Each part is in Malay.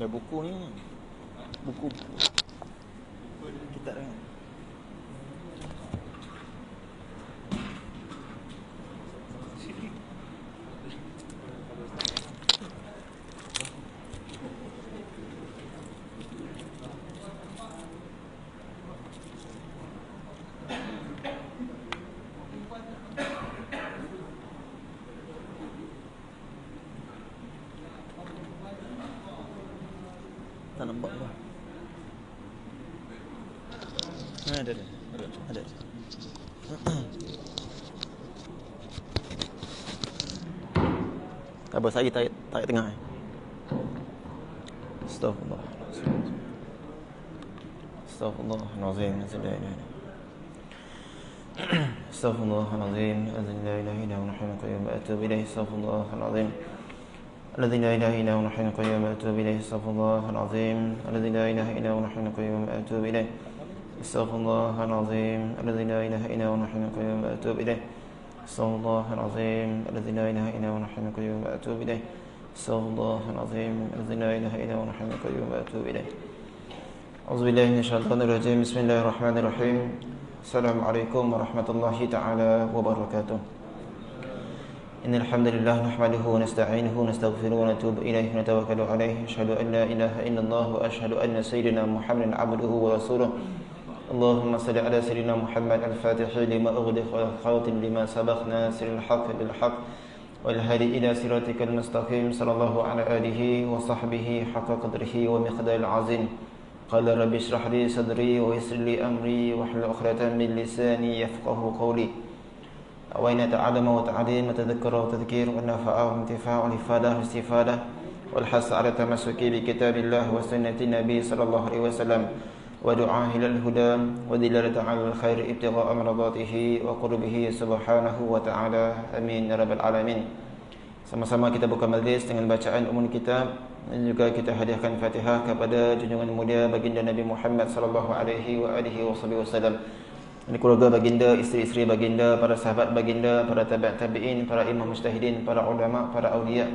Ada buku ni. Buku kita dengar. Tak nampak apa. Ada. Tak apa, saya tarik tengah. Astaghfirullah. Astaghfirullahalazim. Astaghfirullahalazim. La ilaha illa huwa al-hayyul qayyum wa atubu ilayhi. Astaghfirullahalazim. الذي لا إله إلا هو الحي القيوم وأتوب إليه. استغفر الله العظيم. الذي لا إله إلا هو الحي القيوم وأتوب إليه. استغفر الله العظيم. الذي لا إله إلا هو الحي القيوم وأتوب إليه. استغفر الله العظيم. الذي لا إله إلا هو الحي القيوم وأتوب إليه. استغفر الله العظيم. الذي لا إله إلا هو الحي القيوم وأتوب إليه. أعوذ بالله من الشيطان الرجيم. بسم الله الرحمن الرحيم. السلام عليكم ورحمة الله تعالى وبركاته. إن الحمد لله نحمده ونستعينه ونستغفره ونتوب إليه ونتوكل عليه. أشهد أن لا إله إلا الله وأشهد أن سيدنا محمدا عبده ورسوله. اللهم صل على سيدنا محمد الفاتح لما أغلق والخاتم لما سبق ناصر الحق بالحق والهادي إلى صراطك المستقيم صلى الله على آله وصحبه حق قدره ومقدار العظيم. قال رب اشرح لي صدري ويسر لي أمري واحلل عقدة من لساني يفقهوا قولي. أوين تعلم وتعليم وتذكر وتذكير والنفع وانتفاع والإفادة والاستفادة والحث على التمسك بكتاب الله وسنة النبي صلى الله عليه وسلم ودعاء إلى الهدى ودلالة على الخير ابتغاء مرضاته وقربه سبحانه وتعالى. Amin ya rabbal alamin. Sama-sama kita buka majlis dengan bacaan umum kitab dan juga kita hadiahkan Fatihah kepada junjungan mulia baginda Nabi Muhammad sallallahu alaihi wasallam. Ini keluarga baginda, isteri-isteri baginda, para sahabat baginda, para tabi'in, para imam mujtahidin, para ulama, para awliya,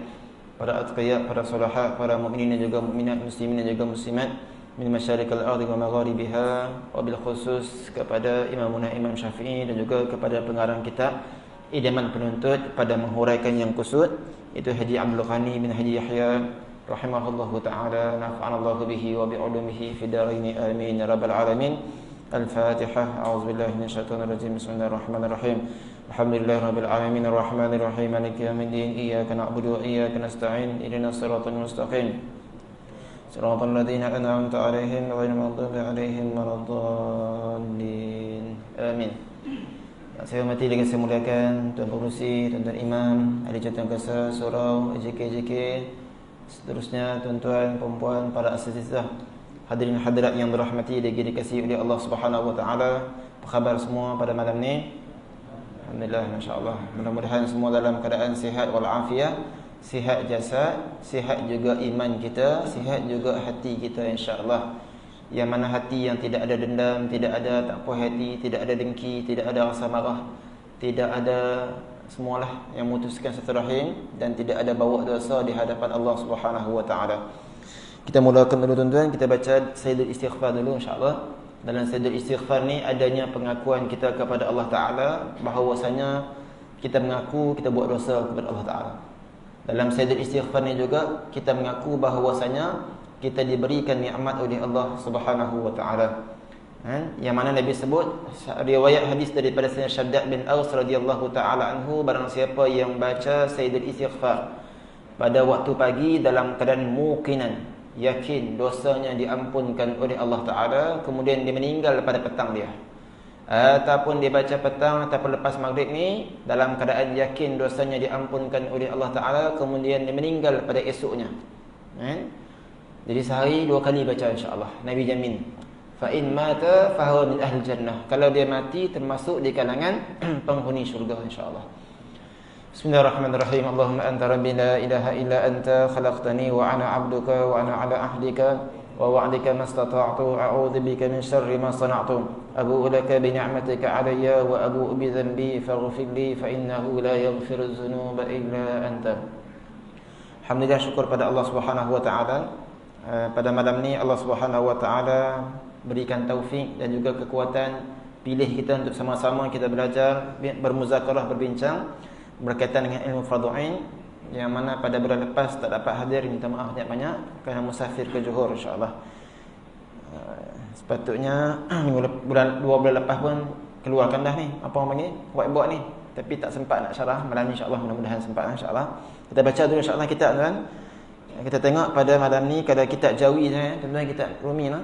para atqiya, para sulaha, para mukminin dan juga mukminat, muslimin dan juga muslimat min masyariqil ardi wa magharibiha, wa bil khusus kepada imamuna Imam Syafi'i dan juga kepada pengarang kitab idaman penuntut pada menghuraikan yang kusut, itu Haji Abdul Ghani bin Haji Yahya rahimahullahu taala, nafa'anallahu bihi wa bi ulumihi fid dharain amin ya rabbal alamin. الفاتحة. أعوذ بالله من الشيطان الرجيم. بسم الله الرحمن الرحيم. الحمد لله رب العالمين الرحمن الرحيم مالك يوم الدين. إياك نعبد وإياك نستعين. اهدنا الصراط المستقيم صراط الذين أنعمت عليهم غير المغضوب عليهم ولا الضالين. آمين. Saya hormati dan saya muliakan Tuan Pengerusi, Tuan-tuan Imam, ahli jawatan kuasa, surau, JK, seterusnya tuan-tuan, perempuan, para asatizah, hadirin hadirat yang dirahmati dan dikasihi oleh Allah Subhanahu wa taala. Apa khabar semua pada malam ni? Alhamdulillah, masya-Allah. Mudah-mudahan semua dalam keadaan sihat wal afiat, sihat jasad, sihat juga iman kita, sihat juga hati kita insya-Allah. Yang mana hati yang tidak ada dendam, tidak ada tak puas hati, tidak ada dengki, tidak ada rasa marah, tidak ada semualah yang memutuskan silaturahim dan tidak ada bawa dosa di hadapan Allah Subhanahu wa taala. Kita mulakan dulu tuan-tuan, kita baca Sayyidul Istighfar dulu insya-Allah. Dalam Sayyidul Istighfar ni adanya pengakuan kita kepada Allah Taala bahawasanya kita mengaku kita buat dosa kepada Allah Taala. Dalam Sayyidul Istighfar ni juga kita mengaku bahawasanya kita diberikan nikmat oleh Allah Subhanahu wa taala. Yang mana Nabi sebut riwayat hadis daripada Sayyidina Shaddad bin Aus radhiyallahu taala anhu, barang siapa yang baca Sayyidul Istighfar pada waktu pagi dalam keadaan muqinan, yakin dosanya diampunkan oleh Allah Ta'ala, kemudian dia meninggal pada petang dia, ataupun dia baca petang ataupun lepas maghrib ni dalam keadaan yakin dosanya diampunkan oleh Allah Ta'ala, kemudian dia meninggal pada esoknya, jadi sehari 2 kali baca insya-Allah. Nabi jamin, fa in mata fa huwa min ahli jannah, kalau dia mati termasuk di kalangan penghuni syurga insya-Allah. Bismillahirrahmanirrahim. Allahumma anta rabbi la ilaha illa anta khalaqtani wa ana 'abduka wa ana 'ala ahdika wa wa'dika mastata'tu a'udzu bika min syarri ma sana'tu abu'u laka bi ni'matika 'alayya wa abu'u bi dhanbi faghfir li fa innahu la yaghfiru dzunuba illa anta. Alhamdulillah, syukur pada Allah Subhanahu wa taala pada malam ni Allah Subhanahu Wa Taala berikan taufik dan juga kekuatan, pilih kita untuk sama-sama kita belajar, bermuzakarah, berbincang berkaitan dengan ilmu fardhu ain, yang mana pada bulan lepas tak dapat hadir, minta maaf banyak-banyak kerana musafir ke Johor insya-Allah. Sepatutnya dua bulan lepas pun keluarkan dah ni apa orang panggil whiteboard ni, tapi tak sempat nak syarah. Malam ni insya-Allah, mudah-mudahan sempat insya-Allah. Kita baca dulu insya-Allah kitab tuan. Kita tengok pada malam ni kalau kitab Jawi saya, tuan-tuan, kitab Rumi lah.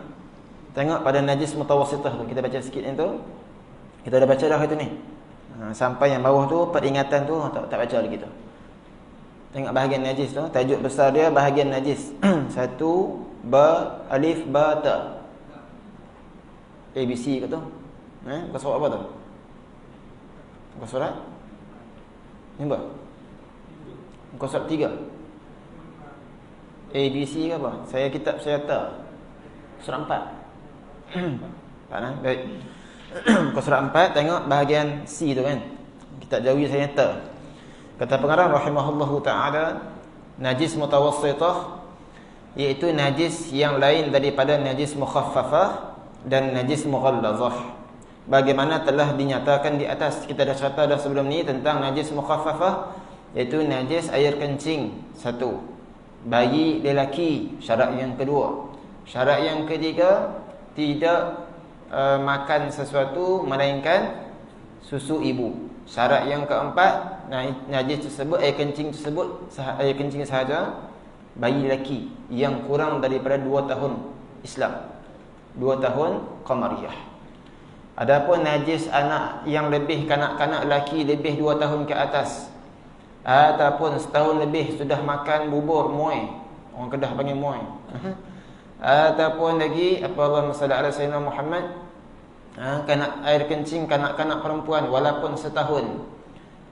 Tengok pada najis mutawassithah tu, kita baca sikit yang tu. Kita dah baca dah itu ni. Sampai yang bawah tu peringatan tu tak baca lagi tu. Tengok bahagian najis tu, tajuk besar dia bahagian najis. 1 ba alif ba ta. ABC ke tu? Bukan surat apa tu? Bukan surat? Ni apa? Bukan surat 3. ABC ke apa? Saya kitab saya tak. Surat 4. Tak nak? Baik. Bukan surat 4, tengok bahagian C tu kan. Kitab Jawi saya tak. Kata pengarang rahimahullahu ta'ala, najis mutawassithah iaitu najis yang lain daripada najis mukhaffafah dan najis mughallazah. Bagaimana telah dinyatakan di atas, kita dah cerita dah sebelum ni tentang najis mukhaffafah, iaitu najis air kencing. 1. Bayi lelaki, syarat yang kedua. Syarat yang ketiga, tidak makan sesuatu melainkan susu ibu. Syarat yang keempat, najis tersebut, air kencing tersebut, air kencing sahaja bayi lelaki yang kurang daripada 2 tahun Islam, 2 tahun Qamariyah. Adapun najis anak yang lebih, kanak-kanak lelaki lebih 2 tahun ke atas, ataupun setahun lebih sudah makan bubur muai, orang Kedah panggil muai, ataupun lagi apa, Allahumma salli ala sayyidina Muhammad, air kencing kanak-kanak perempuan walaupun setahun,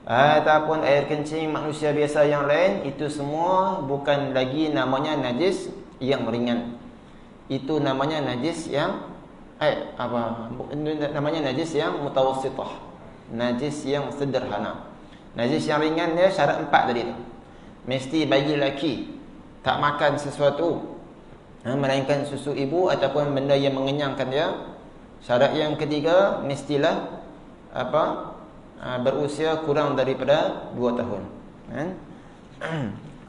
ataupun air kencing manusia biasa yang lain, itu semua bukan lagi namanya najis yang ringan. Itu namanya najis yang namanya najis yang mutawassithah, najis yang sederhana. Najis yang ringan dia syarat 4 tadi tu. Mesti bagi lelaki tak makan sesuatu melainkan susu ibu ataupun benda yang mengenyangkan dia. Syarat yang ketiga, mestilah berusia kurang daripada 2 tahun.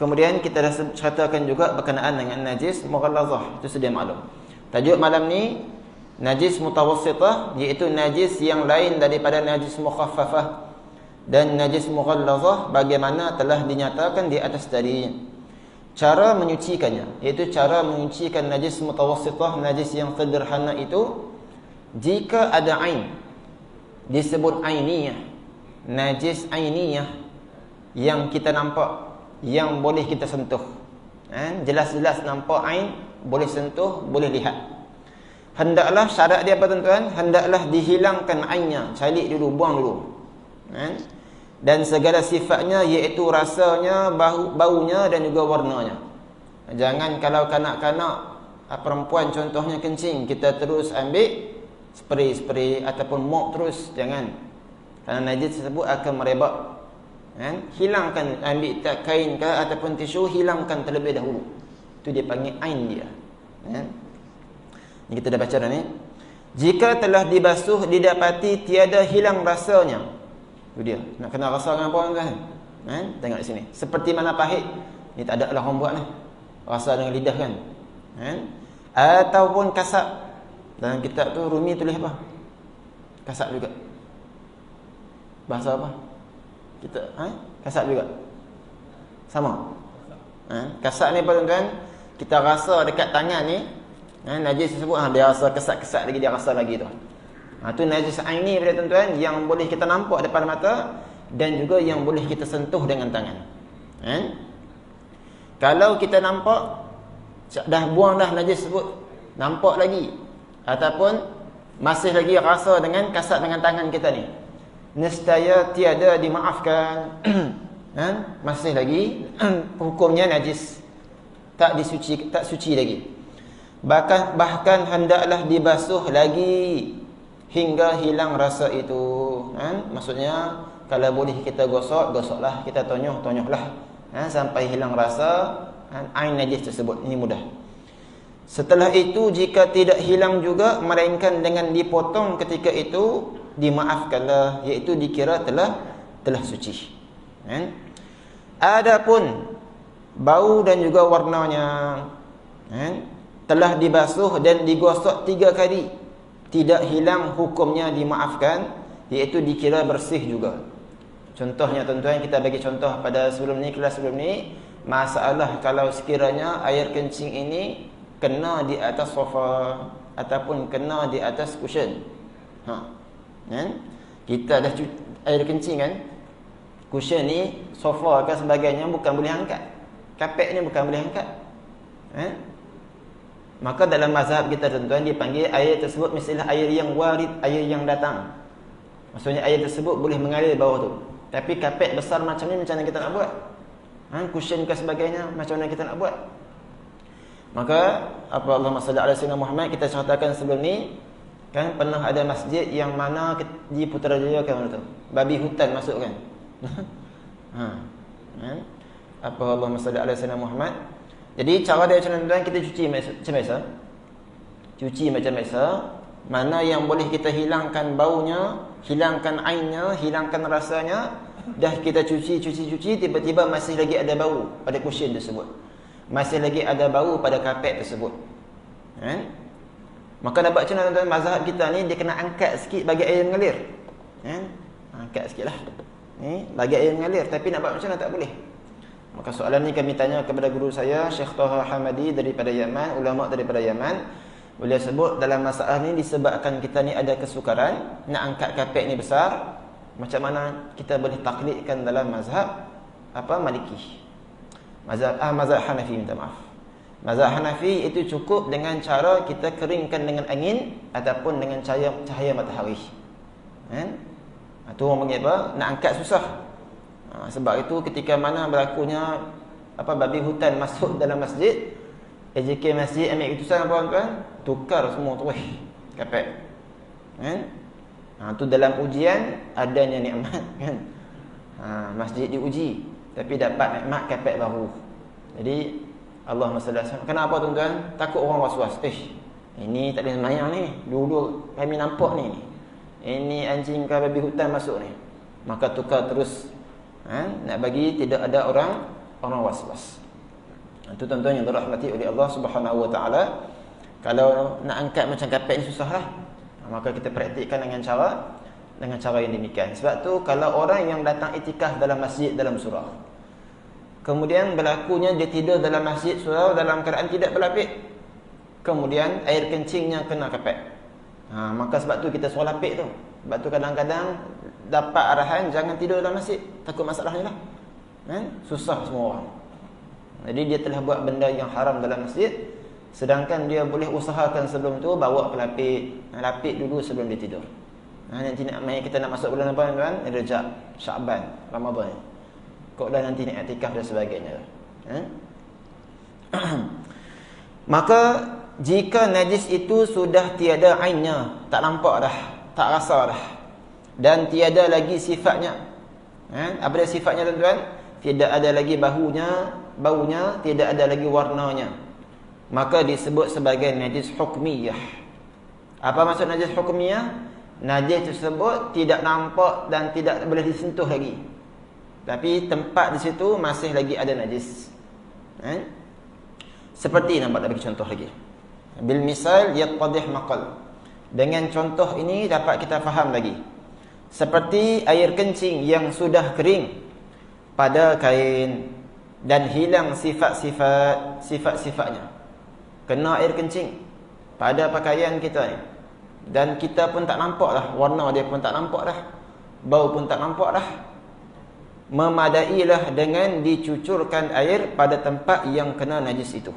Kemudian kita dah ceritakan juga berkenaan dengan najis mughallazah, itu sedia maklum. Tajuk malam ni najis mutawassithah, iaitu najis yang lain daripada najis mukhaffafah dan najis mughallazah, bagaimana telah dinyatakan di atas tadi. Cara menyucikannya, iaitu cara menyucikan najis mutawassithah, najis yang sederhana itu, jika ada ain, disebut ainiyah, najis ainiyah yang kita nampak, yang boleh kita sentuh, jelas-jelas nampak ain, boleh sentuh, boleh lihat. Hendaklah syarat dia apa tuan-tuan? Hendaklah dihilangkan ainnya, calik dulu, buang dulu, dan segala sifatnya, iaitu rasanya, baunya dan juga warnanya. Jangan kalau kanak-kanak perempuan contohnya kencing, kita terus ambil spray ataupun mop terus, jangan. Kerana najis tersebut akan merebak. Hilangkan, ambil kain ke ataupun tisu, hilangkan terlebih dahulu. Itu dia panggil ain dia. Ini kita dah baca dah ni. Jika telah dibasuh didapati tiada hilang rasanya. Itu dia. Nak kenal rasa dengan apa kan? Tengok di sini. Seperti mana pahit. Ni tak ada lah orang buat ni. Rasa dengan lidah kan? Ataupun kasar. Dalam kitab tu Rumi tulis apa? Kasar juga. Bahasa apa? Kita kasar juga. Sama. Kasar ni apa tuan-tuan? Kita rasa dekat tangan ni, najis tersebut dia rasa kesat-kesat lagi, dia rasa lagi tu. Tu najis aini pada tuan-tuan, yang boleh kita nampak depan mata dan juga yang boleh kita sentuh dengan tangan. Kalau kita nampak dah buang dah najis tersebut, nampak lagi ataupun masih lagi rasa dengan kasat dengan tangan kita ni, nescaya tiada dimaafkan. Masih lagi hukumnya najis, tak suci lagi. Bahkan hendaklah dibasuh lagi hingga hilang rasa itu. Maksudnya kalau boleh kita gosoklah, kita tonyohlah sampai hilang rasa ain najis tersebut. Ini mudah. Setelah itu jika tidak hilang juga melainkan dengan dipotong ketika itu, dimaafkanlah, iaitu dikira telah suci. Adapun bau dan juga warnanya telah dibasuh dan digosok 3 kali, tidak hilang, hukumnya dimaafkan, iaitu dikira bersih juga. Contohnya tuan-tuan, kita bagi contoh pada sebelum ni, kelas sebelum ni, masalah kalau sekiranya air kencing ini kena di atas sofa ataupun kena di atas cushion. Kita dah air kencing kan, cushion ni, sofa ke sebagainya bukan boleh angkat, kapek ni bukan boleh angkat. Maka dalam mazhab kita tuan-tuan, dipanggil air tersebut mestilah air yang warid, air yang datang. Maksudnya air tersebut boleh mengalir bawah tu. Tapi kapek besar macam ni, macam mana kita nak buat? Cushion ke sebagainya, macam mana kita nak buat? Maka apa, Allahumma salli ala sayyidina Muhammad, kita ceritakan sebelum ni kan, pernah ada masjid yang mana di Putrajaya kan, mana tu, babi hutan masuk kan. Apa, Allahumma salli ala sayyidina Muhammad. Jadi cara dia macam mana, kita cuci macam biasa. Cuci macam biasa. Mana yang boleh kita hilangkan baunya, hilangkan ainnya, hilangkan rasanya, dah kita cuci, tiba-tiba masih lagi ada bau pada cushion tersebut, masih lagi ada bau pada kapet tersebut. Maka nak buat macam mana tuan-tuan? Mazhab kita ni dia kena angkat sikit bagi air mengalir. Angkat sikit lah, bagi air mengalir. Tapi nak buat macam mana, tak boleh. Maka soalan ni kami tanya kepada guru saya, Syekh Taha Hamadi daripada Yaman, ulama daripada Yaman. Beliau sebut dalam masalah ni, disebabkan kita ni ada kesukaran nak angkat kapek ni besar, macam mana kita boleh taklidkan dalam mazhab apa, Maliki, mazhab Hanafi, minta maaf. Mazhab Hanafi itu cukup dengan cara kita keringkan dengan angin ataupun dengan cahaya matahari. Itu orang panggil apa, nak angkat susah. Sebab itu ketika mana berlakunya apa, babi hutan masuk dalam masjid, AJK masjid ambil keputusan apa tuan? Tukar semua terus kapek. Tu dalam ujian adanya nikmat kan. Masjid diuji tapi dapat nikmat kapek baru. Jadi Allahumma salli alaihi wasallam. Kenapa tuan-tuan? Takut orang was-was. Ini tak boleh sembahyang ni. Dulu kami nampak ni. Ini anjing ke babi hutan masuk ni. Maka tukar terus. Nak bagi tidak ada orang was-was. Itu tuan-tuan yang dirahmati oleh Allah Subhanahu wa taala. Kalau nak angkat macam kapek ni susahlah. Maka kita praktikkan dengan cara yang demikian. Sebab tu kalau orang yang datang iktikaf dalam masjid dalam surau, kemudian berlakunya dia tidur dalam masjid surau dalam keadaan tidak berlapik, kemudian air kencingnya kena kapek, maka sebab tu kita suruh lapik tu. Sebab tu kadang-kadang dapat arahan jangan tidur dalam masjid, takut masalah ni lah. Susah semua orang. Jadi dia telah buat benda yang haram dalam masjid, sedangkan dia boleh usahakan sebelum tu bawa pelapik, lapik dulu sebelum dia tidur. Nanti kita nak masuk bulan apa tuan? Rejab, Syaban, Ramadan. Kok dah nanti nak iktikaf dan sebagainya. Maka jika najis itu sudah tiada ainnya, tak nampak dah, tak rasa dah, dan tiada lagi sifatnya. Apa dia sifatnya tuan-tuan? Tidak ada lagi baunya, tidak ada lagi warnanya, maka disebut sebagai najis hukmiyah. Apa maksud najis hukmiyah? Najis tersebut tidak nampak dan tidak boleh disentuh lagi, tapi tempat di situ masih lagi ada najis. Seperti nampak, bagi contoh lagi. Bil misal yattadih maqal. Dengan contoh ini dapat kita faham lagi. Seperti air kencing yang sudah kering pada kain dan hilang sifat-sifatnya. Kena air kencing pada pakaian kita ni, dan kita pun tak nampak dah, warna dia pun tak nampak dah, bau pun tak nampak dah. Memadailah dengan dicucurkan air pada tempat yang kena najis itu.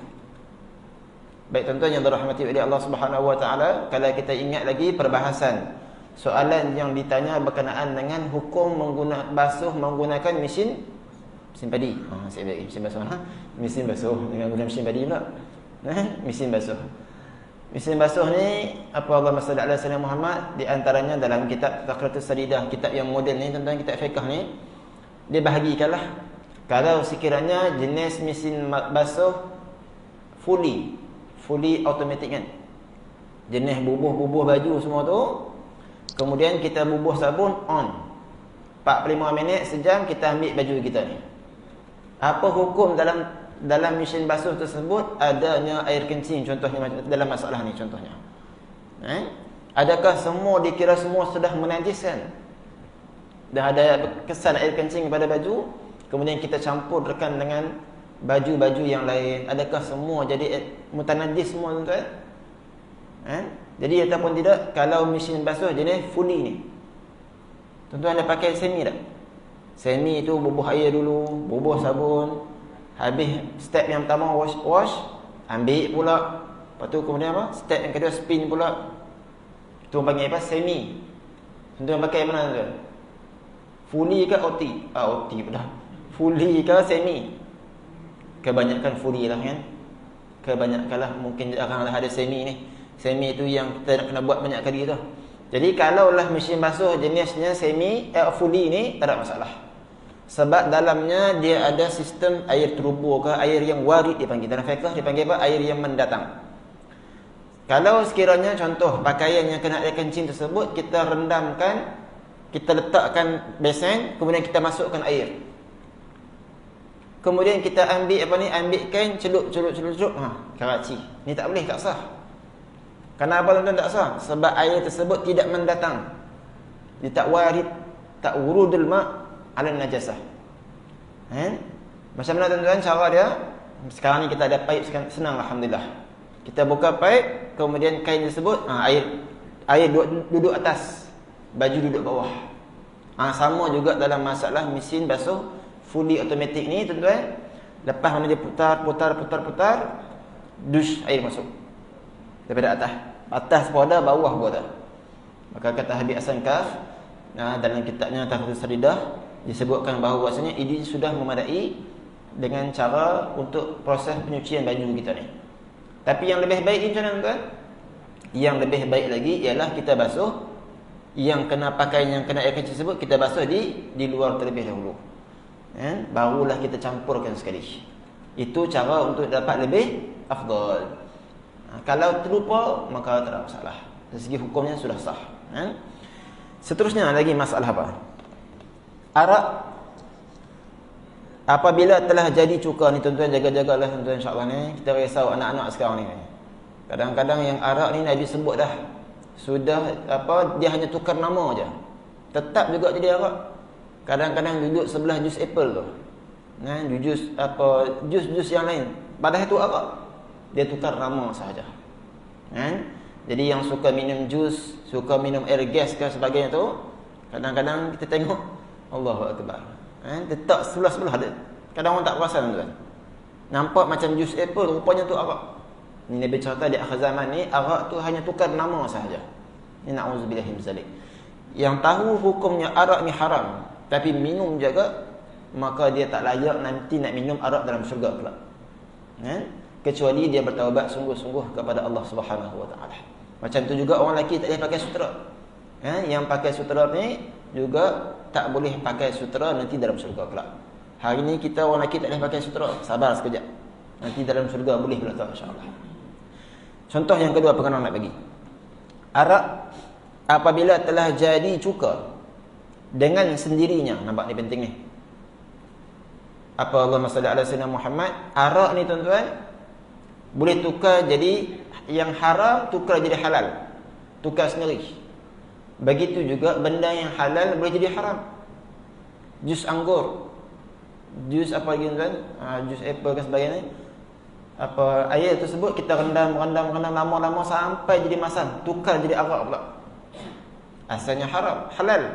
Baik tuan-tuan yang dirahmati oleh Allah Subhanahu wa taala, kalau kita ingat lagi perbahasan soalan yang ditanya berkenaan dengan hukum basuh menggunakan mesin padi. Saya bagi mesin basuh. Mesin basuh dengan guna mesin padi pula. Mesin basuh. Mesin basuh ni apa, Allahumma salli ala sayyidina Muhammad, di antaranya dalam kitab Taqratus Sadidah, kitab yang moden ni tuan-tuan, kitab fiqh ni, dia bahagikanlah kalau sekiranya jenis mesin basuh fully fully automatic kan. Jenis bubuh baju semua tu. Kemudian kita bubuh sabun on. 45 minit, sejam kita ambil baju kita ni. Apa hukum dalam mesin basuh tersebut adanya air kencing contohnya dalam masalah ni contohnya. Adakah semua dikira semua sudah menajiskan? Dah ada kesan air kencing pada baju, kemudian kita campurkan dengan baju-baju yang lain. Adakah semua jadi mutanajis semua tuan-tuan? Jadi ataupun tidak, kalau mesin basuh jenis fully ni, tuan-tuan dah pakai semi tak? Semi tu bubuh air dulu, bubuh sabun, habis step yang pertama wash, ambil pula. Lepas tu kemudian apa? Step yang kedua spin pula. Tu panggil apa? Semi. Tuan-tuan pakai mana tuan? Fully ke OT? OT pula. Fully ke semi? Kebanyakan fully lah kan. Kebanyakan lah, mungkin jarang lah ada semi ni. Semi tu yang kita nak kena buat banyak kali tu. Jadi kalaulah mesin basuh jenisnya semi fully ni, tak ada masalah. Sebab dalamnya dia ada sistem air turbo ke, air yang warid dipanggil. Dalam fiqh dipanggil apa? Air yang mendatang. Kalau sekiranya contoh pakaian yang kena air kencing tersebut, kita rendamkan, kita letakkan besen, kemudian kita masukkan air. Kemudian kita ambil kain, celup. Karaci. Ni tak boleh, tak sah. Kenapa tuan-tuan tak sah? Sebab air tersebut tidak mendatang. Dia tak warid, tak wurudul ma' ala najasah. Macam mana tuan-tuan cara dia? Sekarang ni kita ada paip, senang alhamdulillah. Kita buka paip, kemudian kain tersebut, air duduk atas, baju duduk bawah. Sama juga dalam masalah mesin basuh fully automatic ni tuan-tuan. Lepas mana dia putar, dush air masuk daripada atas pada bawah pada. Maka kata Habib Hasan Kaf, dalam kitabnya Tahfiz Saridah, disebutkan bahawa bahasanya ini sudah memadai dengan cara untuk proses penyucian baju kita ni. Tapi yang lebih baik macam mana tuan? Yang lebih baik lagi ialah kita basuh yang kena pakaian yang kena air kencing tersebut, kita basuh di luar terlebih dahulu. Barulah kita campurkan sekali. Itu cara untuk dapat lebih afdal. Kalau terlupa, maka tak ada masalah. Dari segi hukumnya sudah sah. Seterusnya lagi masalah apa? Arak apabila telah jadi cuka ni tuan-tuan, jaga-jagalah tuan-tuan insya-Allah ni. Kita risau anak-anak sekarang ni. Kadang-kadang yang arak ni Nabi sebut dah. Sudah dia hanya tukar nama aja. Tetap juga jadi arak. Kadang-kadang duduk sebelah jus apple tu. Jus yang lain. Padahal itu arak. Dia tukar nama sahaja. Jadi yang suka minum jus, suka minum air gas ke sebagainya tu, kadang-kadang kita tengok Allahu Akbar. Letak sebelah-sebelah dia. Kadang orang tak perasan tuan. Nampak macam jus apple, rupanya tu arak. Ini Nabi cerita di akhir zaman ni, arak tu hanya tukar nama sahaja. Ini na'udzubillah min zalik. Yang tahu hukumnya arak ni haram, tapi minum jaga, maka dia tak layak nanti nak minum arak dalam syurga pula. Kecuali dia bertaubat sungguh-sungguh kepada Allah Subhanahu wa taala. Macam tu juga orang lelaki tak boleh pakai sutera. Yang pakai sutera ni juga tak boleh pakai sutera nanti dalam syurga pula. Hari ni kita orang lelaki tak boleh pakai sutera, sabar sekejap. Nanti dalam syurga boleh pula tak, insya-Allah. Contoh yang kedua apa kena nak bagi? Arak apabila telah jadi cuka dengan sendirinya. Nampak ni penting ni. Apa Allahumma salli ala sayyidina Muhammad? Arak ni tuan-tuan boleh tukar jadi yang haram, tukar jadi halal. Tukar sendiri. Begitu juga benda yang halal boleh jadi haram. Jus anggur, jus apa lagi tuan? Jus apple dan sebagainya. Air tersebut kita rendam lama-lama sampai jadi masam, tukar jadi arak pula. Asalnya haram, halal,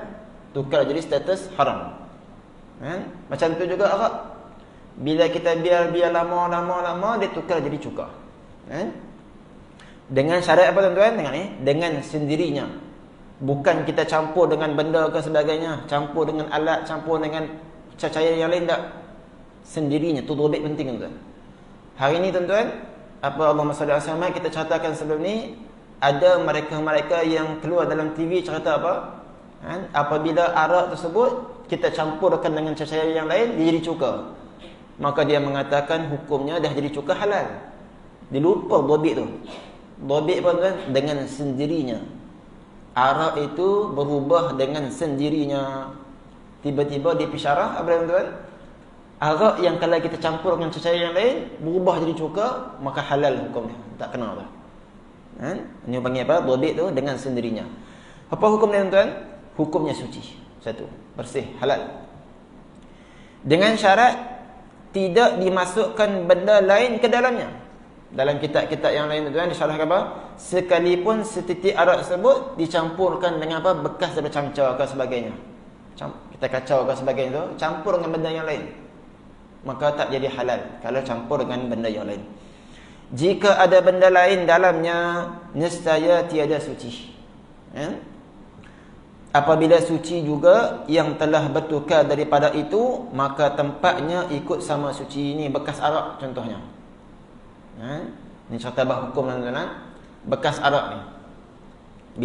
tukar jadi status haram. Macam tu juga arak. Bila kita biar lama dia tukar jadi cuka. Dengan syarat apa tuan-tuan? Dengan sendirinya. Bukan kita campur dengan benda ke sebagainya, campur dengan alat, campur dengan cahaya yang lain, tak. Sendirinya, tu lebih penting tuan-tuan. Hari ni tuan-tuan, Allahumma salli alaihi wasallam, kita ceritakan sebelum ni, ada mereka-mereka yang keluar dalam TV cerita apa? Apabila arak tersebut kita campurkan dengan cahaya yang lain, dia jadi cuka. Maka dia mengatakan hukumnya dah jadi cuka halal. Dia lupa dhabit tu. Dhabit apa tuan? Dengan sendirinya. Arak itu berubah dengan sendirinya. Tiba-tiba dia pisyarah apa tuan? Arak yang kalau kita campur dengan cecair yang lain berubah jadi cuka, maka halal hukumnya. Tak kena tu. Ini panggil apa? Dhabit tu dengan sendirinya. Apa hukum dia tuan? Hukumnya suci. Satu, bersih, halal. Dengan syarat tidak dimasukkan benda lain ke dalamnya. Dalam kitab-kitab yang lain tuan disyarahkan apa? Sekalipun setitik arak tersebut dicampurkan dengan apa? Bekas daripada camca ke sebagainya. Kita kacau ke sebagainya tu, campur dengan benda yang lain, maka tak jadi halal kalau campur dengan benda yang lain. Jika ada benda lain dalamnya, nescaya tiada suci. Apabila suci juga yang telah bertukar daripada itu, maka tempatnya ikut sama suci. Ini bekas arak contohnya. Ini cerita bah hukum tuan-tuan. Bekas arak ni.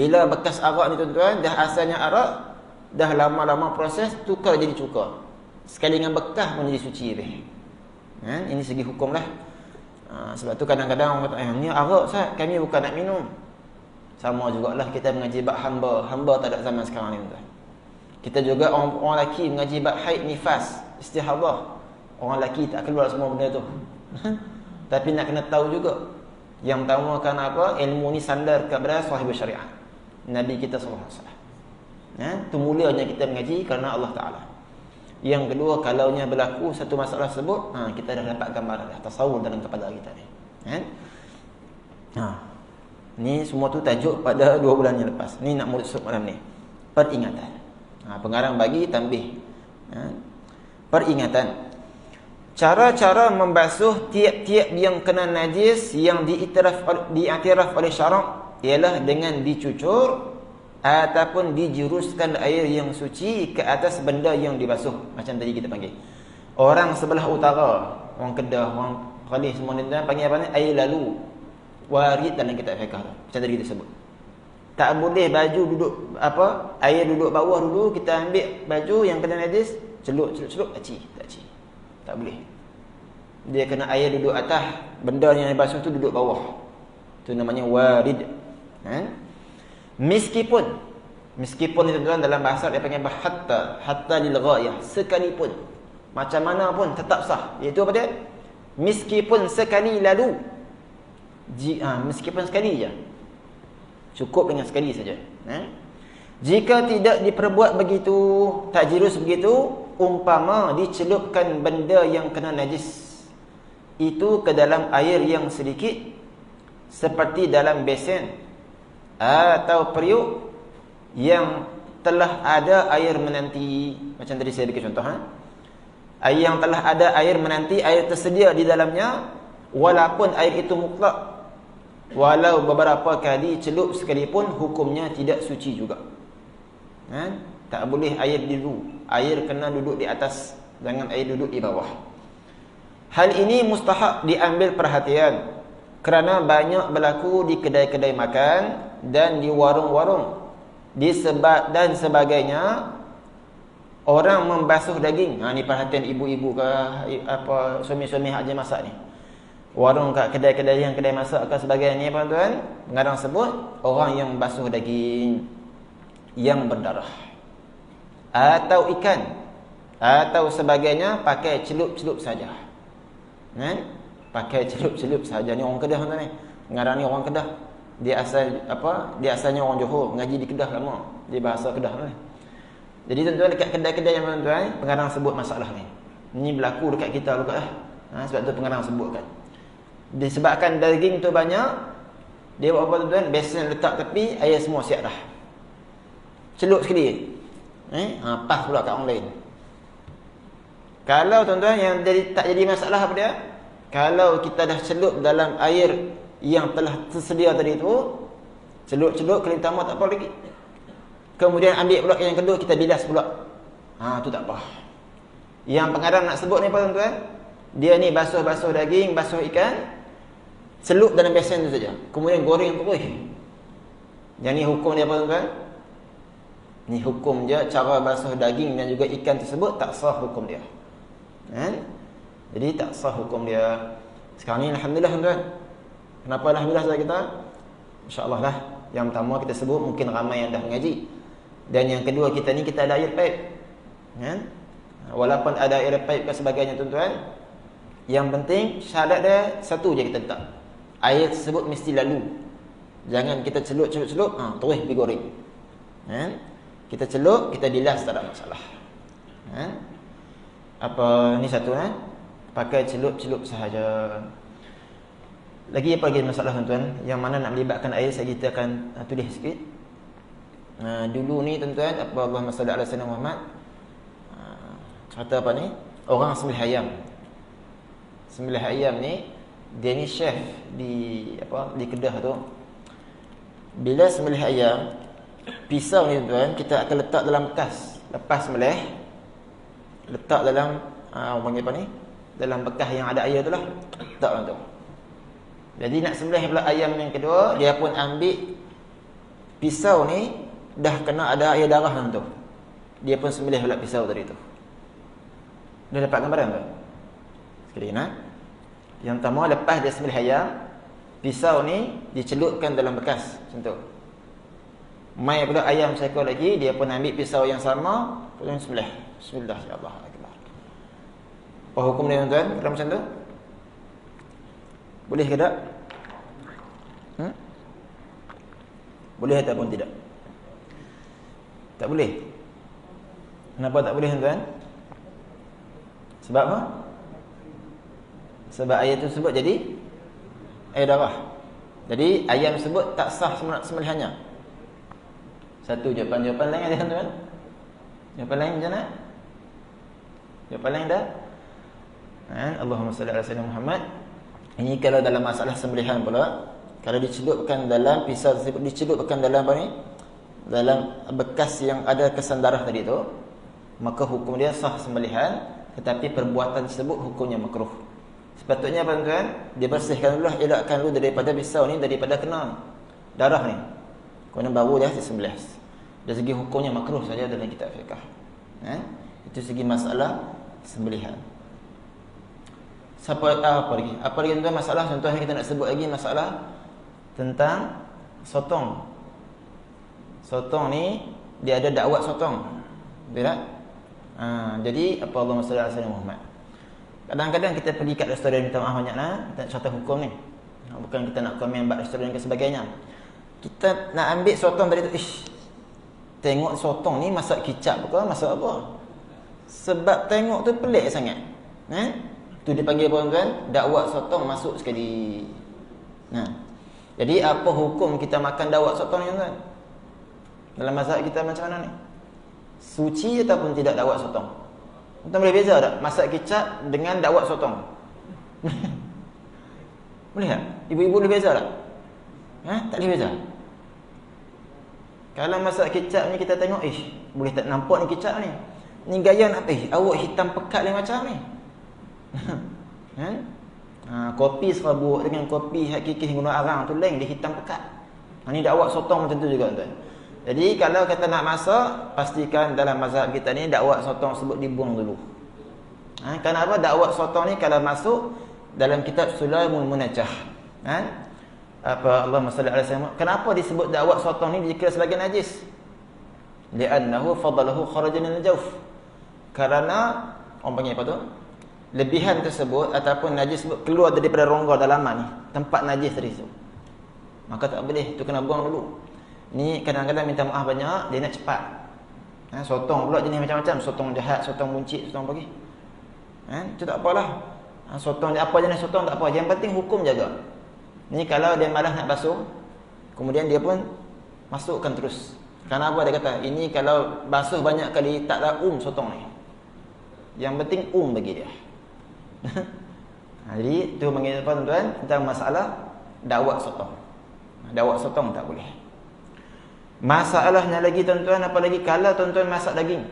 Bila bekas arak ni tuan-tuan, dah asalnya arak, dah lama-lama proses tukar jadi cuka. Sekali dengan bekas pun jadi suci lebih. Ini segi hukum lah. Sebab tu kadang-kadang orang kata, ni arak Ustaz, kami bukan nak minum. Sama jugalah kita mengaji bab hamba. Hamba tak ada zaman sekarang ni tuan. Kita juga orang lelaki mengaji bab haid, nifas, istihadah. Orang lelaki tak keluar semua benda tu. Tapi nak kena tahu juga, yang pertama kan apa? Ilmu ni sandar kepada sahib syariat, Nabi kita sallallahu alaihi wasallam. Tu mulanya kita mengaji kerana Allah Taala. Yang kedua, kalaunya berlaku satu masalah tersebut, kita dah dapat gambaran dah, tasawur dalam kepala kita ni. Ni semua tu tajuk pada 2 bulan yang lepas. Ni nak murid malam ni. Peringatan. Pengarang bagi tanbih. Peringatan. Cara-cara membasuh tiap-tiap yang kena najis yang diiktiraf oleh syarak ialah dengan dicucur ataupun dijuruskan air yang suci ke atas benda yang dibasuh. Macam tadi kita panggil. Orang sebelah utara, orang Kedah, orang Khalid semua ni panggil apa ni? Air lalu. Warid dalam kitab fiqh tu. Macam tadi kita sebut. Tak boleh baju duduk apa? Air duduk bawah dulu, kita ambil baju yang kena najis, celup, aci. Tak boleh. Dia kena air duduk atas, benda yang dibasuh tu duduk bawah. Tu namanya warid. Meskipun itu tuan dalam bahasa dia panggil hatta lil ghayah, sekalipun macam mana pun tetap sah. Iaitu apa dia? Meskipun sekali lalu. Meskipun sekali je. Cukup dengan sekali saja. Jika tidak diperbuat begitu, tak jirus begitu, umpama dicelupkan benda yang kena najis itu ke dalam air yang sedikit, seperti dalam besen atau periuk yang telah ada air menanti. Macam tadi saya bagi contoh, air yang telah ada air menanti, air tersedia di dalamnya, walaupun air itu mutlak, walau beberapa kali celup sekalipun, hukumnya tidak suci juga. Tak boleh air dulu. Air kena duduk di atas, jangan air duduk di bawah. Hal ini mustahak diambil perhatian kerana banyak berlaku di kedai-kedai makan dan di warung-warung dan sebagainya. Orang membasuh daging. Ni perhatian ibu-ibu ke apa, suami-suami hak je masak ni. Warung kat kedai-kedai yang kedai masak ke sebagainya ni apa tuan? Pengarang sebut orang yang membasuh daging yang berdarah atau ikan atau sebagainya pakai celup-celup saja. Pakai celup-celup saja. Ni orang Kedah tuan ni. Pengarang ni orang Kedah. Dia asalnya orang Johor, mengaji di Kedah lama. Dia bahasa Kedah ni. Jadi tuan-tuan dekat kedai-kedai yang tuan-tuan, pengarang sebut masalah ni. Ni berlaku dekat kita juga lah. Sebab tu pengarang sebutkan. Disebabkan daging tu banyak, dia buat apa tuan-tuan? Besen letak tepi, air semua siap dah. Celup sekali. Pas pula kat orang lain. Kalau tuan-tuan yang tak jadi masalah apa dia? Kalau kita dah celup dalam air yang telah tersedia tadi tu, celup-celup kali pertama tak apa lagi. Kemudian ambil pula yang kedua, kita bilas pula. Tu tak apa. Yang pengarang nak sebut ni apa tuan-tuan? Dia ni basuh-basuh daging, basuh ikan, celup dalam besen tu saja. Kemudian goreng terus. Yang ni hukum dia apa tuan-tuan? Ni hukum dia, cara basuh daging dan juga ikan tersebut tak sah hukum dia. Jadi tak sah hukum dia. Sekarang ni alhamdulillah tuan-tuan, Kenapa alhamdulillah saudara kita? InsyaAllah lah. Yang pertama kita sebut mungkin ramai yang dah mengaji. Dan yang kedua kita ni kita ada air pipe. Kan? Walaupun ada air pipe dan sebagainya tuan-tuan, yang penting syarat dia satu je kita letak. Air tersebut mesti lalu. Jangan kita celup, terus pergi goreng. Kan? Kita celup, kita bilas, tak ada masalah. Kan? Apa ni satu kan? Pakai celup sahaja. Lagi apa lagi masalah tuan-tuan? Yang mana nak melibatkan air, saya kita akan tulis sikit. Dulu ni tuan-tuan, apa Allahumma salli ala sayyidina Muhammad. Kata apa ni? Orang sembelih ayam. Sembelih ayam ni, dia ni chef di Kedah tu. Bila sembelih ayam, pisau ni tuan-tuan kita akan letak dalam bekas. Lepas sembelih, letak dalam panggil apa ni? Dalam bekas yang ada air tu lah. Letak dalam tu. Jadi nak sembelih pula ayam yang kedua, dia pun ambil pisau ni dah kena ada air darah dalam tu. Dia pun sembelih pula pisau tadi tu. Dah dapat gambaran tu? Sekali nak. Yang pertama lepas dia sembelih ayam, pisau ni dicelupkan dalam bekas macam tu. Mai pula ayam seekor lagi, dia pun ambil pisau yang sama, pun sembelih. Bismillah ya Allah akbar. Apa hukum dia tuan-tuan kalau macam tu? Boleh ke tak? Boleh ataupun tidak? Tak boleh. Kenapa tak boleh tuan-tuan? Sebab apa? Sebab ayam tersebut jadi air darah. Jadi ayam tersebut tak sah sembelihannya. Satu jawapan lain ada tuan-tuan? Jawapan lain macam mana? Jawapan lain dah? Allahumma salli ala sayyidina Muhammad. Ini kalau dalam masalah sembelihan pula, kalau dicelupkan dalam pisau tersebut, dicelupkan dalam apa ni? Dalam bekas yang ada kesan darah tadi tu, maka hukum dia sah sembelihan, tetapi perbuatan tersebut hukumnya makruh. Sepatutnya apa tuan? Dia bersihkan dulu, elakkan dulu daripada pisau ni, daripada kena darah ni. Kemudian baru dia disembelih. Dari segi hukumnya makruh saja dalam kitab fiqh. Itu segi masalah sembelihan. Apa lagi? Apa lagi tuan masalah? Contohnya kita nak sebut lagi masalah tentang sotong. Sotong ni dia ada dakwat sotong. Betul tak? Jadi apa Allahumma salli ala sayyidina Muhammad. Kadang-kadang kita pergi kat restoran, minta maaf banyak lah, kita nak contoh hukum ni. Bukan kita nak komen bab restoran dan sebagainya. Kita nak ambil sotong tadi tu, tengok sotong ni masak kicap ke masak apa? Sebab tengok tu pelik sangat. Tu dipanggil apa tuan? Dakwat sotong masuk sekali. Jadi apa hukum kita makan dakwat sotong ni tuan? Dalam mazhab kita macam mana ni? Suci ataupun tidak dakwat sotong? Tuan boleh beza tak masak kicap dengan dakwat sotong? Boleh tak? Ibu-ibu boleh beza tak? Tak boleh beza. Kalau masak kicap ni kita tengok, boleh tak nampak ni kicap ni. Ni gaya nak awak hitam pekat lain macam ni. Kopi serabut dengan kopi hakiki guna arang tu lain, dia hitam pekat. Ni dakwat sotong macam tu juga tuan. Jadi kalau kita nak masak, pastikan dalam mazhab kita ni dakwat sotong sebut dibuang dulu. Kenapa dakwat sotong ni kalau masuk dalam kitab Sulaimul Munajjah, Allahumma salli ala sayyidina. Kenapa disebut dakwat sotong ni dikira sebagai najis? Li'annahu fadalahu kharaja min al-jawf. Kerana orang panggil apa tu? Lebihan tersebut ataupun najis tersebut keluar daripada rongga dalaman ni, tempat najis tadi tu. Maka tak boleh, tu kena buang dulu. Ni kadang-kadang minta maaf banyak, dia nak cepat. Sotong pula jenis macam-macam, sotong jahat, sotong buncit, sotong apa lagi. Itu tak apalah. Sotong apa jenis sotong tak apa, yang penting hukum jaga. Ni kalau dia malas nak basuh, kemudian dia pun masukkan terus. Kenapa dia kata, ini kalau basuh banyak kali taklah sotong ni. Yang penting bagi dia. Jadi tu panggil apa tuan-tuan tentang masalah dakwat sotong. Dakwat sotong tak boleh. Masalahnya lagi tuan-tuan, apalagi kalau tuan-tuan masak daging.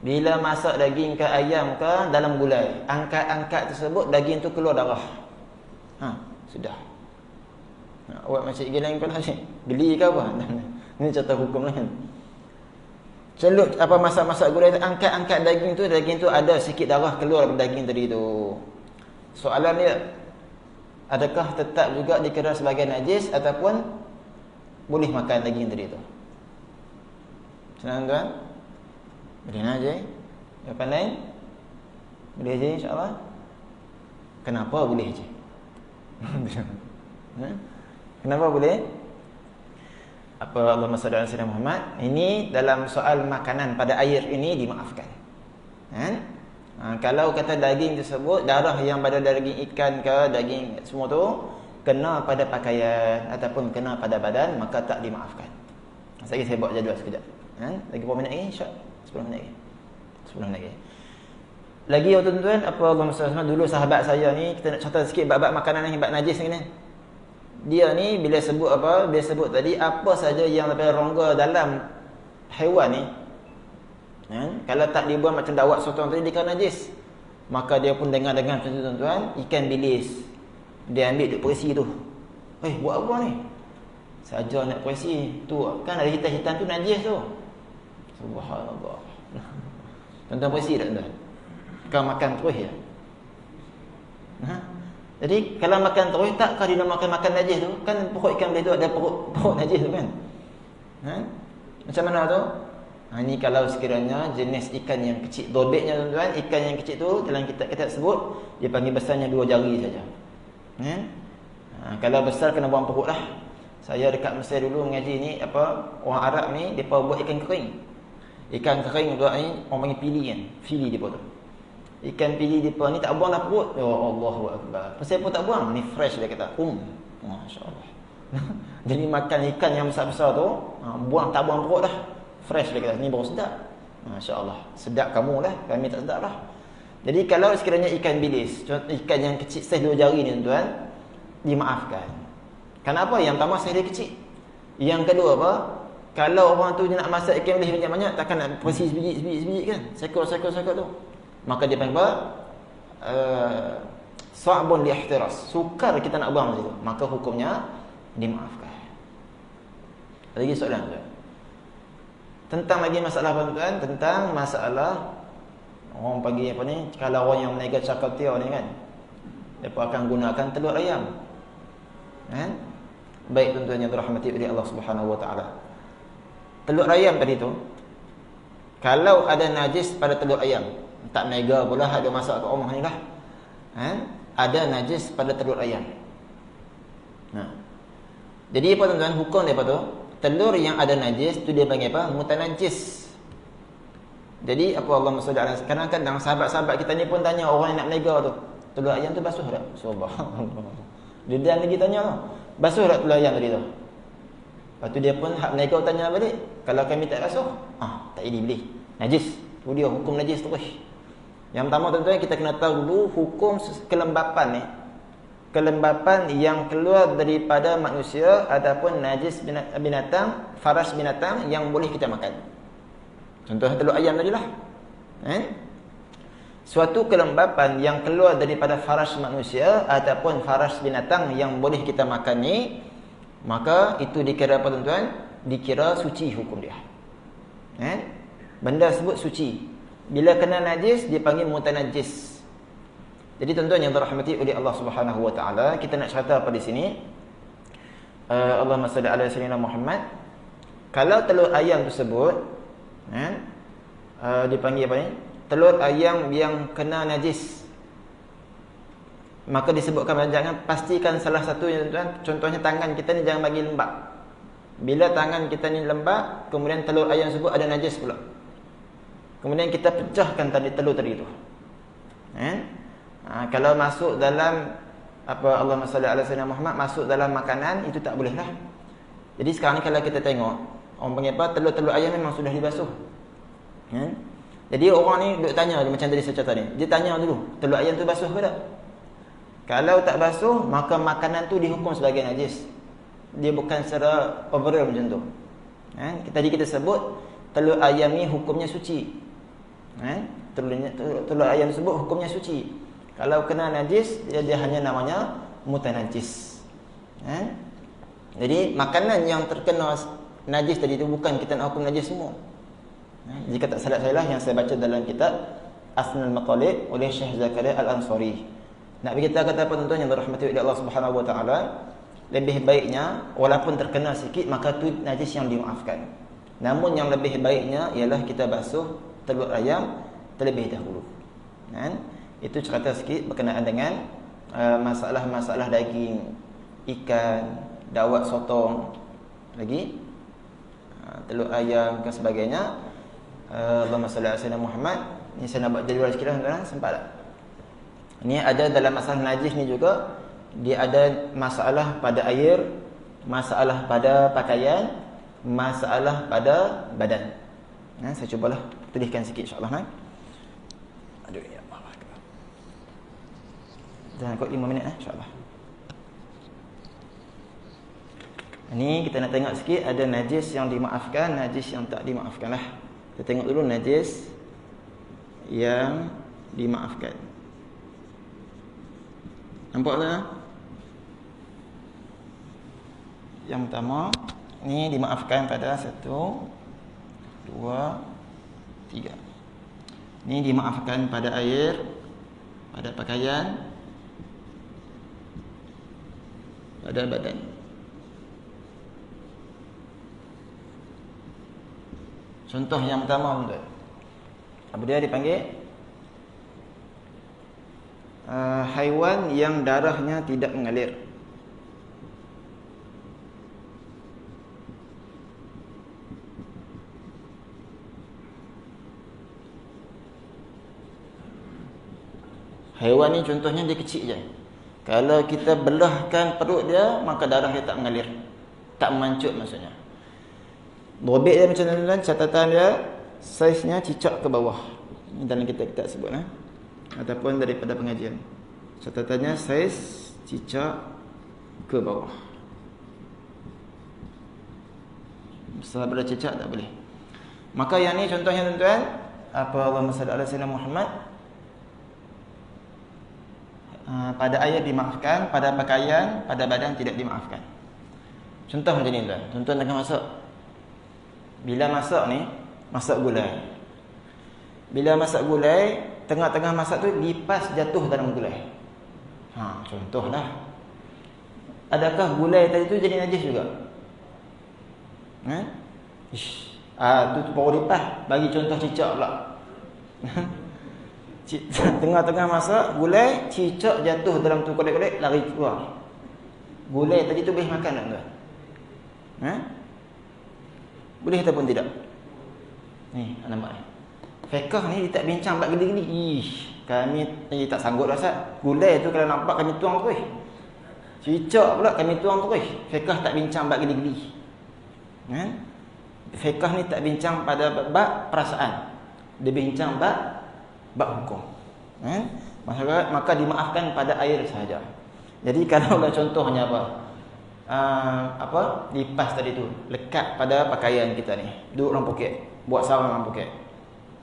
Bila masak daging ke ayam ke dalam gulai, angkat-angkat tersebut daging tu keluar darah. Sudah. Awak masih gilang pun ni. Geli ke apa? Ni contoh hukum lain. Celup apa masak-masak gulai tu, angkat-angkat daging tu ada sikit darah keluar dari daging tadi tu. Soalan dia, adakah tetap juga dikira sebagai najis ataupun boleh makan daging tadi tu? Senang tuan? Boleh nak je? Jawapan lain? Boleh je insyaAllah? Kenapa boleh je? Kenapa boleh? Apa Allahumma salli ala sayyidina Muhammad? Ini dalam soal makanan pada air ini dimaafkan. Kalau kata daging tersebut, darah yang pada daging ikan ke daging semua tu kena pada pakaian ataupun kena pada badan, maka tak dimaafkan. Saya buat jadual sekejap. Lagi berapa minit lagi? Insya 10 minit lagi. 10 minit lagi. Lagi tuan-tuan, apa Allahumma salli ala dulu sahabat saya ni, kita nak cerita sikit bab makanan yang bab najis ni. Dia ni bila sebut apa? Dia sebut tadi apa saja yang daripada rongga dalam haiwan ni. Kalau tak dibuang macam dawat sotong tadi dikira najis. Maka dia pun dengar-dengar macam tu tuan-tuan, ikan bilis. Dia ambil duk perisi tu. Buat apa ni? Saja nak perisi. Tu kan ada hitam-hitam tu najis tu. Subhanallah. Tuan-tuan perisi tak tuan? Kau makan terus ya? Jadi kalau makan terus, takkah dinamakan makan najis tu? Kan perut ikan bilis tu ada perut najis tu kan? Macam mana tu? Ini kalau sekiranya jenis ikan yang kecil. Dobeknya tuan-tuan, ikan yang kecil tu dalam kitab sebut dia panggil besarnya 2 jari saja. Kalau besar kena buang perut lah. Saya dekat Mesir dulu mengaji ni, orang Arab ni depa buat ikan kering. Ikan kering tu ni orang panggil pili kan. Fili depa tu. Ikan pili depa ni tak buang dah perut. Ya Allahu akbar. Pasal apa tak buang? Ni fresh dia kata. Masya-Allah. Jadi makan ikan yang besar-besar tu, tak buang perut dah. Fresh dia kata, ni baru sedap. Masya-Allah. Sedap kamu lah, kami tak sedap lah. Jadi kalau sekiranya ikan bilis, ikan yang kecil saiz 2 jari ni tuan, dimaafkan. Kenapa? Yang pertama saiz dia kecil. Yang kedua apa? Kalau orang tu dia nak masak ikan bilis banyak-banyak, takkan nak persis sebiji kan? Sekor tu. Maka dia panggil apa? Sa'bun li ihtiras. Sukar kita nak buang macam tu. Maka hukumnya dimaafkan. Lagi soalan tu. Tentang lagi masalah tuan, tentang masalah orang panggil apa ni, kalau orang yang meniaga cakatiau ni kan, mereka akan gunakan telur ayam. Baik tuan-tuan yang dirahmati oleh Allah Subhanahu wa taala. Telur ayam tadi tu, kalau ada najis pada telur ayam, tak meniaga pula ada masak kat rumah ni lah. Ada najis pada telur ayam. Jadi apa tuan-tuan, hukum dia apa tu? Telur yang ada najis tu dia panggil apa? Mutanajjis. Jadi apa Allahumma salli ala, kadang-kadang sahabat-sahabat kita ni pun tanya orang yang nak meniaga tu, telur ayam tu basuh tak? Subhanallah. Dia dan lagi tanya tu, basuh tak telur ayam tadi tu? Lepas tu dia pun hak meniaga tanya balik, kalau kami tak basuh, tak jadi boleh. Najis. Tu dia hukum najis terus. Yang pertama tuan-tuan, kita kena tahu dulu hukum kelembapan ni. Kelembapan yang keluar daripada manusia ataupun najis binatang, faras binatang yang boleh kita makan. Contohnya telur ayam tadilah. Suatu kelembapan yang keluar daripada faras manusia ataupun faras binatang yang boleh kita makan ni, maka itu dikira apa tuan-tuan? Dikira suci hukum dia. Benda sebut suci. Bila kena najis dia panggil mutanajjis. Jadi tuan-tuan yang dirahmati oleh Allah Subhanahu wa taala, kita nak cerita apa di sini? Allahumma salli ala sayyidina Muhammad. Kalau telur ayam tersebut dipanggil apa ni? Telur ayam yang kena najis, maka disebutkan jangan, pastikan salah satu tuan-tuan, contohnya tangan kita ni jangan bagi lembab. Bila tangan kita ni lembab, kemudian telur ayam tersebut ada najis pula, kemudian kita pecahkan tadi telur tadi tu. Kalau masuk dalam apa, Allahumma salli ala sayyidina Muhammad, masuk dalam makanan, itu tak boleh lah. Jadi sekarang ni kalau kita tengok, orang panggil apa, telur-telur ayam memang sudah dibasuh. Jadi orang ni duk tanya macam tadi saya cerita ni. Dia tanya dulu, telur ayam tu basuh ke tak? Kalau tak basuh, maka makanan tu dihukum sebagai najis. Dia bukan secara overall macam tu. Tadi kita sebut telur ayam ni hukumnya suci. Telur ayam tersebut hukumnya suci. Kalau kena najis, dia hanya namanya mutanajjis. Jadi makanan yang terkena najis tadi itu bukan kita nak hukum najis semua. Jika tak salah saya lah yang saya baca dalam kitab Asnul Maqalid oleh Syekh Zakaria Al-Ansari. Nabi kita kata apa tuan-tuan yang dirahmati oleh Allah Subhanahu wa taala, lebih baiknya walaupun terkena sikit maka tu najis yang dimaafkan. Namun yang lebih baiknya ialah kita basuh telur ayam terlebih dahulu. Kan? Itu cerita sikit berkenaan dengan masalah-masalah daging, ikan, dawat sotong, lagi telur ayam dan sebagainya. Allahumma salli ala sayyidina Muhammad. Ini saya nak buat jadual sikit lah tuan-tuan, sempat tak? Ini ada dalam masalah najis ni juga, dia ada masalah pada air, masalah pada pakaian, masalah pada badan. Saya cubalah tuliskan sikit insya-Allah. Aduh ya Allah. Jangan kot 5 minit insya-Allah. Ini kita nak tengok sikit, ada najis yang dimaafkan, najis yang tak dimaafkan lah. Kita tengok dulu najis yang dimaafkan. Nampak tak? Yang pertama, ni dimaafkan pada 1, 2, 3. Ni dimaafkan pada air, pada pakaian, pada badan. Contoh yang pertama tuan. Apa dia dipanggil? Haiwan yang darahnya tidak mengalir. Haiwan ni contohnya dia kecil je. Kalau kita belahkan perut dia, maka darah dia tak mengalir, tak mengancut maksudnya. Robek dia macam mana? Catatan dia saiznya cicak ke bawah. Ini dalam kita sebut ataupun daripada pengajian. Catatannya saiz cicak ke bawah. Besar daripada cicak tak boleh. Maka yang ni contohnya tuan-tuan, apa Allahumma salli ala sayyidina Muhammad. Pada air dimaafkan, pada pakaian, pada badan tidak dimaafkan. Contoh macam ni tuan. Tuan-tuan tengah masak. Bila masak ni, masak gulai. Bila masak gulai, tengah-tengah masak tu lipas jatuh dalam gulai. Contohlah. Adakah gulai tadi tu jadi najis juga? Tu baru lipas. Bagi contoh cicak pula. Tengah-tengah masak gulai, cicak jatuh dalam tu kodek-kodek, lari keluar. Gulai tadi tu boleh makan tak tuan? Boleh ataupun tidak? Ni nampak ni. Fiqh ni dia tak bincang bab geli-geli. Kami tak sanggup rasa. Gulai tu kalau nampak kami tuang terus. Cicak pula kami tuang terus. Fiqh tak bincang bab geli-geli. Fiqh ni tak bincang pada bab perasaan. Dia bincang bab hukum. Maka dimaafkan pada air sahaja. Jadi kalau contohnya lipas tadi tu lekat pada pakaian kita ni, duduk dalam poket, buat sarang dalam poket,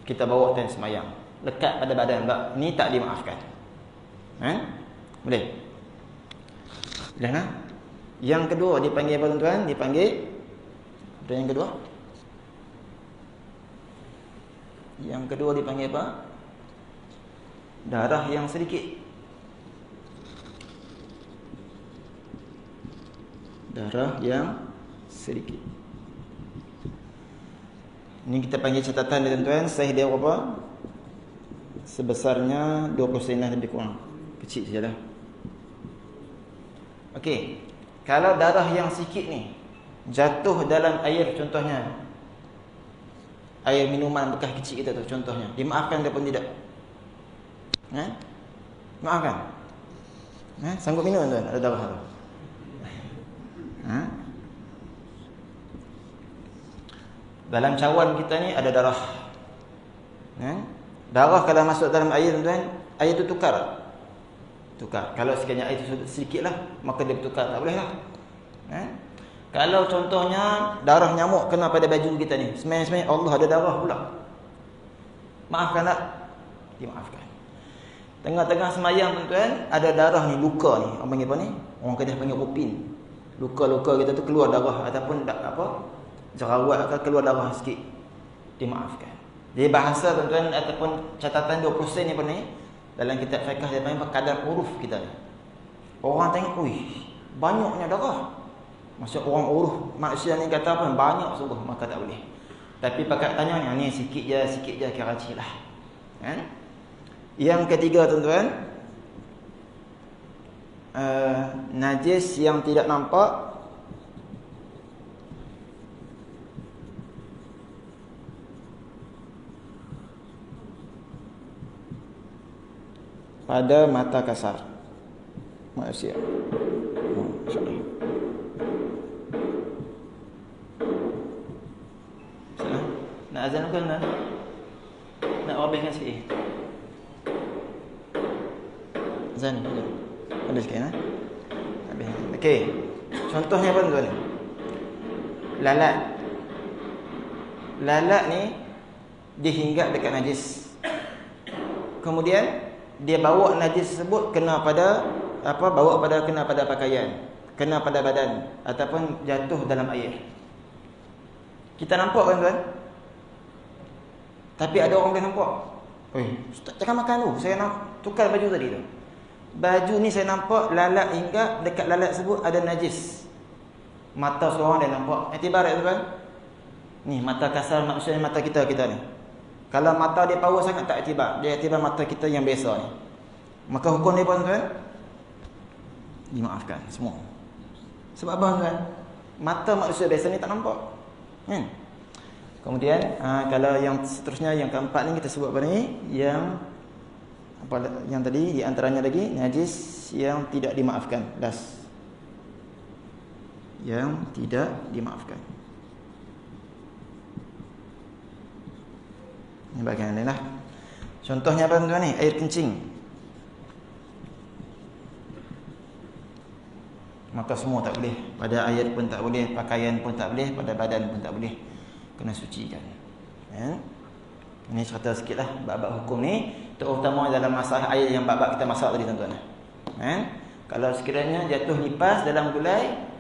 kita bawa time semayang, lekat pada badan, ni tak dimaafkan. Boleh? Boleh. Yang kedua dipanggil apa tuan-tuan? Dipanggil apa yang kedua? Yang kedua dipanggil apa? Darah yang sedikit. Darah yang sedikit. Ini kita panggil catatan dia tuan-tuan. Saiz dia berapa? Sebesarnya 20 cm lebih kurang. Kecil sajalah. Okey. Kalau darah yang sikit ni jatuh dalam air, contohnya air minuman bekas kecil kita tu contohnya, dimaafkan ataupun tidak? Maafkan. Sanggup minum tuan ada darah tu? Dalam cawan kita ni ada darah. Darah kalau masuk dalam air tuan, air tu tukar. Kalau sekiranya air tu sedikit lah, maka dia bertukar, tak boleh lah. Kalau contohnya darah nyamuk kena pada baju kita ni, semai-semai Allah ada darah pula, maafkan tak? Dimaafkan. Tengah-tengah semayang tuan-tuan, ada darah ni, luka ni, orang panggil apa ni? Orang Kedah panggil rupin. Luka-luka kita tu keluar darah ataupun jerawat akan keluar darah sikit, dimaafkan. Jadi bahasa tuan-tuan ataupun catatan 20% ni apa ni? Dalam kitab fiqh dia panggil kadar uruf kita ni. Orang tengok, banyaknya darah. Maksud orang uruf manusia ni kata apa? Banyak sungguh, maka tak boleh. Tapi pakat tanya ni sikit je kira lah. Kan? Yang ketiga tuan-tuan, najis yang tidak nampak pada mata kasar manusia. InsyaAllah. Nak azan ke nak? Nak habiskan sikit. Azan. Ada sikit habis. Okey. Contohnya apa tuan? Lalat. Lalat ni dia hinggap dekat najis. Kemudian dia bawa najis tersebut kena pada kena pada pakaian, kena pada badan ataupun jatuh dalam air. Kita nampak kan tuan? Tapi ada orang boleh nampak. Ustaz jangan makan dulu, saya nak tukar baju tadi tu. Baju ni saya nampak lalat hinggap dekat lalat tersebut ada najis. Mata seorang dia nampak. Iktibar tak tuan? Ni mata kasar maksudnya mata kita ni. Kalau mata dia power sangat tak iktibar. Dia iktibar mata kita yang biasa ni. Maka hukum dia apa tuan? Dimaafkan semua. Sebab apa tuan? Mata manusia biasa ni tak nampak. Kemudian kalau yang seterusnya yang keempat ni kita sebut apa ni? Yang tadi di antaranya lagi najis yang tidak dimaafkan. Yang tidak dimaafkan. Ini bagian lain lah. Contohnya apa tuan ni? Air kencing. Maka semua tak boleh. Pada air pun tak boleh, pakaian pun tak boleh, pada badan pun tak boleh. Kena sucikan. Ini cerita sikit lah bab-bab hukum ni. Terutama dalam masalah air yang bab-bab kita masak tadi tuan-tuan. Kalau sekiranya jatuh lipas dalam gulai,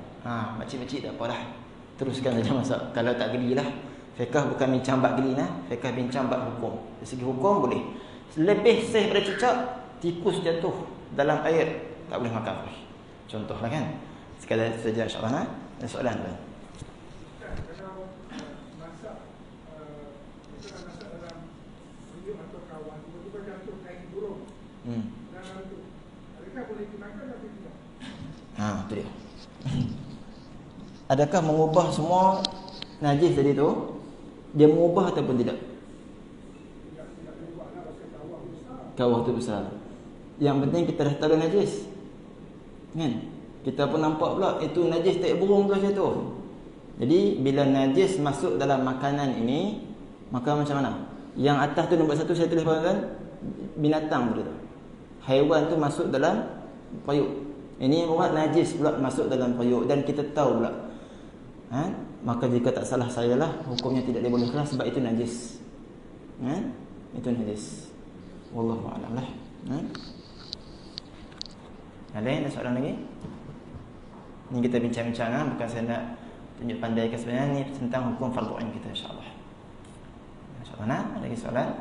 makcik-makcik tak apalah, teruskan saja masak. Kalau tak gelilah, fiqh bukan bincang bab geli nah, fiqh bincang bab hukum. Dari segi hukum boleh. Lebih sah daripada cicak, tikus jatuh dalam air, tak boleh makan. Contohlah kan. Sekadar itu saja insya-Allah. Ada soalan tuan? Kalau masak kita masak dalam minyak atau kawan, tiba-tiba jatuh air burung. Dalam tu. Adakah boleh dimakan atau tidak? Itu dia. Adakah mengubah semua najis tadi tu? Dia mengubah ataupun tidak? Tidak diubahlah pasal kawah besar. Kawah tu besar. Yang penting kita dah tahu najis. Kan? Kita pun nampak pula itu najis tak burung tu jatuh. Jadi bila najis masuk dalam makanan ini, maka macam mana? Yang atas tu nombor 1 saya tulis kan? Binatang tu. Haiwan tu masuk dalam periuk. Ini buat najis pula masuk dalam periuk dan kita tahu pula. Maka jika tak salah saya lah, hukumnya tidak dibolehkan sebab itu najis. Itu najis. Wallahu a'lam lah. Ada soalan lagi? Ini kita bincang-bincang bukan saya nak tunjuk pandai ke sebenarnya ni tentang hukum fardu ain kita insya-Allah. Insya-Allah ada lagi soalan?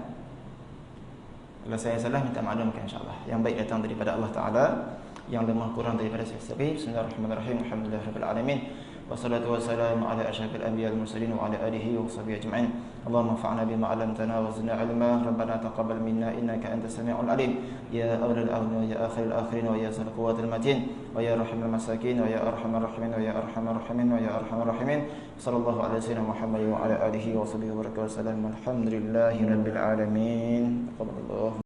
Kalau saya salah minta maklum insya-Allah. Yang baik datang daripada Allah Taala, yang lemah kurang daripada saya sendiri. Bismillahirrahmanirrahim. Alhamdulillahirabbil alamin. Wassalatu wassalamu ala asyrafil anbiya'i wal mursalin wa ala alihi wa sahbihi ajma'in. Allahumma anfa'na bima 'allamtana wa zidna 'ilma. Rabbana taqabbal minna innaka antas samiul 'alim. Ya awwalal awwalin wa ya akhirul akhirin wa ya zal quwwatil matin wa ya rahimul masakin wa ya arhamar rahimin wa ya arhamar rahimin wa ya arhamar rahimin. Sallallahu alaihi wasallam Muhammad wa ala alihi wa sahbihi wa barakatuh. Alhamdulillahirabbil alamin. Taqabbalallahu